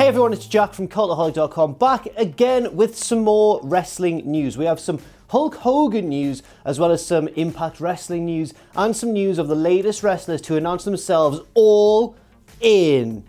Hey everyone, it's Jack from Cultaholic.com, back again with some more wrestling news. We have some Hulk Hogan news, as well as some Impact Wrestling news, and some news of the latest wrestlers to announce themselves all in.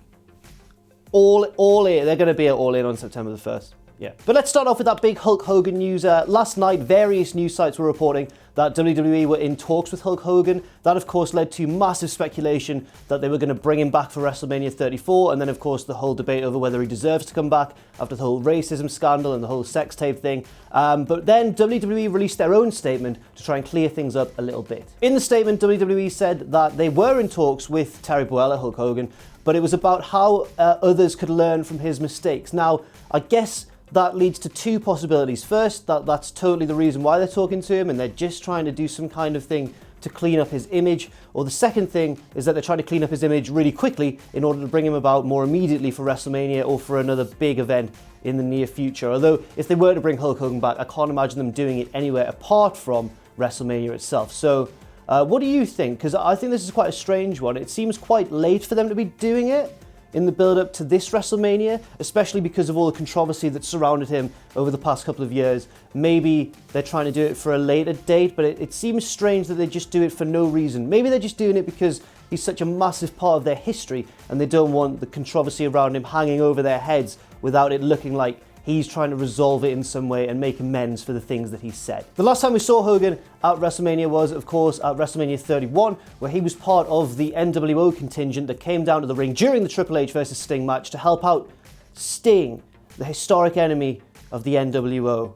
All in. They're going to be at All In on September the 1st. Yeah. But let's start off with that big Hulk Hogan news. Last night, various news sites were reporting that WWE were in talks with Hulk Hogan. That, of course, led to massive speculation that they were going to bring him back for WrestleMania 34, and then, of course, the whole debate over whether he deserves to come back after the whole racism scandal and the whole sex tape thing. But then WWE released their own statement to try and clear things up a little bit. In the statement, WWE said that they were in talks with Terry Bollea, Hulk Hogan, but it was about how others could learn from his mistakes. Now, I guess that leads to two possibilities. First, that's totally the reason why they're talking to him and they're just trying to do some kind of thing to clean up his image. Or the second thing is that they're trying to clean up his image really quickly in order to bring him about more immediately for WrestleMania or for another big event in the near future. Although, if they were to bring Hulk Hogan back, I can't imagine them doing it anywhere apart from WrestleMania itself. So, what do you think? Because I think this is quite a strange one. It seems quite late for them to be doing it in the build-up to this WrestleMania, especially because of all the controversy that surrounded him over the past couple of years. Maybe they're trying to do it for a later date, but it seems strange that they just do it for no reason. Maybe they're just doing it because he's such a massive part of their history and they don't want the controversy around him hanging over their heads without it looking like he's trying to resolve it in some way and make amends for the things that he said. The last time we saw Hogan at WrestleMania was, of course, at WrestleMania 31, where he was part of the NWO contingent that came down to the ring during the Triple H versus Sting match to help out Sting, the historic enemy of the NWO.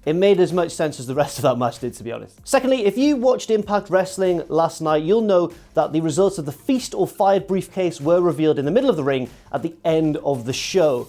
It made as much sense as the rest of that match did, to be honest. Secondly, if you watched Impact Wrestling last night, you'll know that the results of the Feast or Fired briefcase were revealed in the middle of the ring at the end of the show.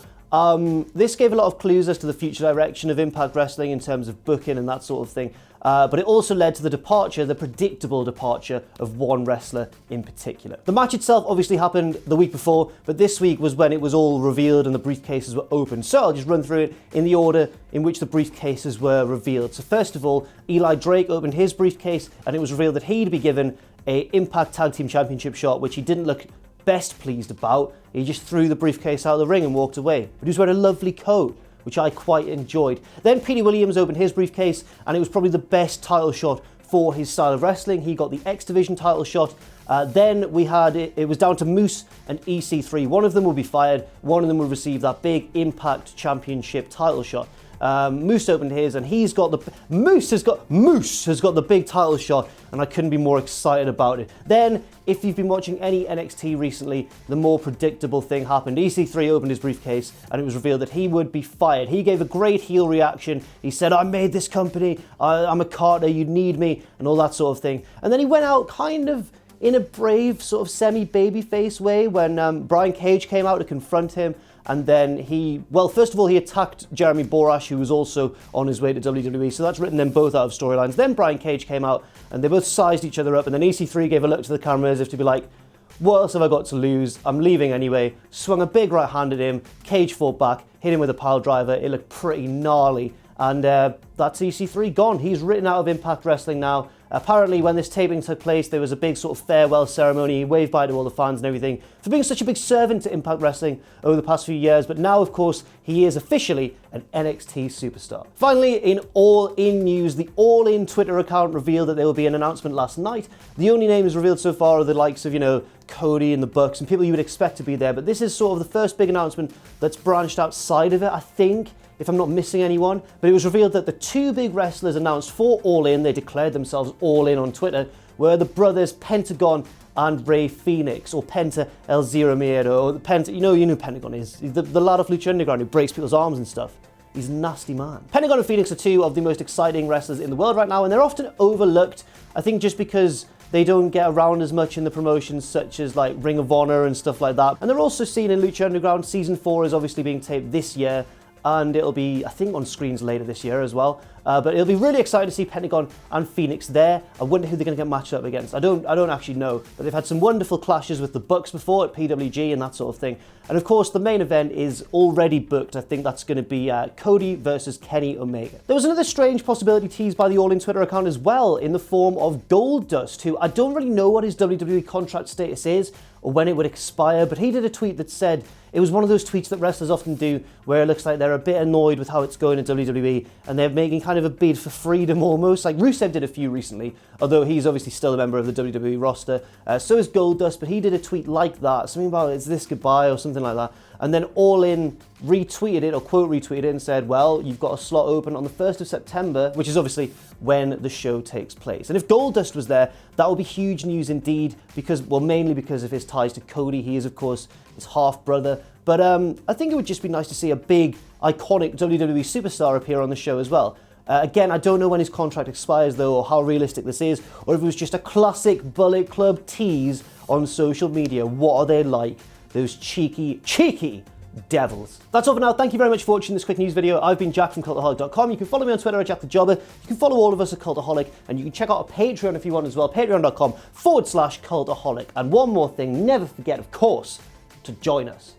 This gave a lot of clues as to the future direction of Impact Wrestling in terms of booking and that sort of thing, but it also led to the predictable departure of one wrestler in particular. The match itself obviously happened the week before, but this week was when it was all revealed and the briefcases were opened. So I'll just run through it in the order in which the briefcases were revealed. So first of all, Eli Drake opened his briefcase and it was revealed that he'd be given a Impact Tag Team Championship shot, which he didn't look best pleased about. He just threw the briefcase out of the ring and walked away. But he was wearing a lovely coat, which I quite enjoyed. Then Petey Williams opened his briefcase, and it was probably the best title shot for his style of wrestling. He got the X Division title shot. Then we had it was down to Moose and EC3. One of them will be fired. One of them will receive that big Impact Championship title shot. Moose opened his, and Moose has got the big title shot, and I couldn't be more excited about it. Then, if you've been watching any NXT recently, the more predictable thing happened. EC3 opened his briefcase, and it was revealed that he would be fired. He gave a great heel reaction. He said, "I made this company. I'm a Carter. You need me," and all that sort of thing. And then he went out kind of in a brave, sort of semi-babyface way when Brian Cage came out to confront him. And then first of all, he attacked Jeremy Borash, who was also on his way to WWE. So that's written them both out of storylines. Then Brian Cage came out and they both sized each other up. And then EC3 gave a look to the camera as if to be like, what else have I got to lose? I'm leaving anyway. Swung a big right hand at him. Cage fought back, hit him with a pile driver. It looked pretty gnarly. And that's EC3 gone. He's written out of Impact Wrestling now. Apparently, when this taping took place, there was a big sort of farewell ceremony. He waved bye to all the fans and everything for being such a big servant to Impact Wrestling over the past few years. But now, of course, he is officially an NXT superstar. Finally, in All In news, the All In Twitter account revealed that there will be an announcement last night. The only names revealed so far are the likes of, Cody and the Bucks and people you would expect to be there. But this is sort of the first big announcement that's branched outside of it, I think, if I'm not missing anyone. But it was revealed that the two big wrestlers announced for All In, they declared themselves All In on Twitter, were the brothers Pentagon and Rey Fenix, or Penta El Zero Miedo, or the Penta, you know who Pentagon is, the lad off Lucha Underground who breaks people's arms and stuff. He's a nasty man. Pentagon and Phoenix are two of the most exciting wrestlers in the world right now, and they're often overlooked, I think just because they don't get around as much in the promotions such as like Ring of Honor and stuff like that. And they're also seen in Lucha Underground. Season 4 is obviously being taped this year, and it'll be, I think, on screens later this year as well. But it'll be really exciting to see Pentagon and Phoenix there. I wonder who they're going to get matched up against. I don't actually know, but they've had some wonderful clashes with the Bucks before at PWG and that sort of thing. And of course, the main event is already booked. I think that's going to be Cody versus Kenny Omega. There was another strange possibility teased by the All In Twitter account as well, in the form of Goldust, who I don't really know what his WWE contract status is or when it would expire, but he did a tweet that said it was one of those tweets that wrestlers often do where it looks like they're a bit annoyed with how it's going in WWE and they're making kind of a bid for freedom almost. Like Rusev did a few recently, although he's obviously still a member of the WWE roster. So is Goldust, but he did a tweet like that, something about "is this goodbye" or something like that. And then All In retweeted it, or quote retweeted it, and said, well, you've got a slot open on the 1st of September, which is obviously when the show takes place. And if Goldust was there, that would be huge news indeed, because, well, mainly because of his ties to Cody. He is, of course, his half-brother. But I think it would just be nice to see a big, iconic WWE superstar appear on the show as well. Again, I don't know when his contract expires, though, or how realistic this is, or if it was just a classic Bullet Club tease on social media. What are they like? Those cheeky devils. That's all for now. Thank you very much for watching this quick news video. I've been Jack from Cultaholic.com. You can follow me on Twitter at JackTheJobber. You can follow all of us at Cultaholic, and you can check out our Patreon if you want as well. Patreon.com/Cultaholic. And one more thing, never forget, of course, to join us.